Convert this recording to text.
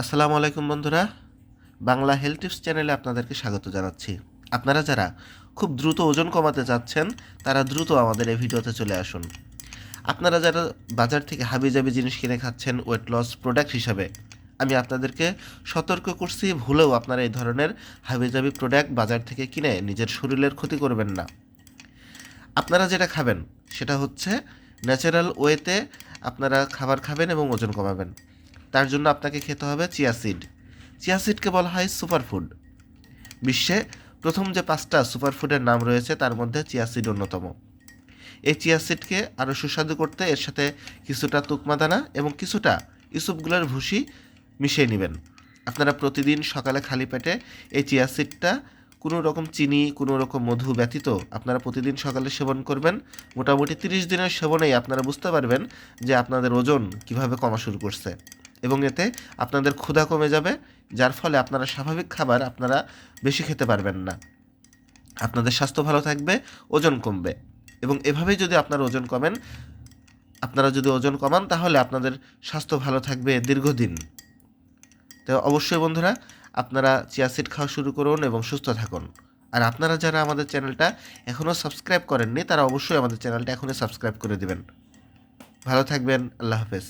আসসালামু আলাইকুম বন্ধুরা, বাংলা হেলথ টিপস চ্যানেলে আপনাদেরকে স্বাগত জানাচ্ছি। আপনারা যারা খুব দ্রুত ওজন কমাতে চাচ্ছেন তারা দ্রুত আমাদের এই ভিডিওতে চলে আসুন। আপনারা যারা বাজার থেকে হাবিজাবি জিনিস কিনে খাচ্ছেন ওয়েট লস প্রোডাক্ট হিসাবে, আমি আপনাদেরকে সতর্ক করছি, ভুলেও আপনারা এই ধরনের হাবিজাবি প্রোডাক্ট বাজার থেকে কিনে নিজের শরীরের ক্ষতি করবেন না। আপনারা যেটা খাবেন সেটা হচ্ছে ন্যাচারাল ওয়েতে আপনারা খাবার খাবেন এবং ওজন কমাবেন। তার জন্য আপনাকে খেতে হবে চিয়া সিড। চিয়া সিডকে বলা হয় সুপারফুড। বিশ্বে প্রথম যে 5টা সুপারফুডের নাম রয়েছে তার মধ্যে চিয়া সিড অন্যতম। এই চিয়া সিডকে আরও সুস্বাদু করতে এর সাথে কিছুটা তুকমা দানা এবং কিছুটা ইসুপগুলোর ভুসি মিশিয়ে নেবেন। আপনারা প্রতিদিন সকালে খালি পেটে এই চিয়া সিডটা কোনো রকম চিনি, কোনো রকম মধু ব্যতীত আপনারা প্রতিদিন সকালে সেবন করবেন। মোটামুটি 30 দিনের সেবনেই আপনারা বুঝতে পারবেন যে আপনাদের ওজন কিভাবে কমা শুরু করছে, এবং এতে আপনাদের ক্ষুধা কমে যাবে, যার ফলে আপনারা স্বাভাবিক খাবার আপনারা বেশি খেতে পারবেন না। আপনাদের স্বাস্থ্য ভালো থাকবে, ওজন কমবে। এবং এভাবেই যদি আপনারা ওজন কমান তাহলে আপনাদের স্বাস্থ্য ভালো থাকবে দীর্ঘদিন। তো অবশ্যই বন্ধুরা, আপনারা চিয়া সিড খাওয়া শুরু করুন এবং সুস্থ থাকুন। আর আপনারা যারা আমাদের চ্যানেলটা এখনও সাবস্ক্রাইব করেননি তারা অবশ্যই আমাদের চ্যানেলটা এখনই সাবস্ক্রাইব করে দিবেন। ভালো থাকবেন। আল্লাহ হাফেজ।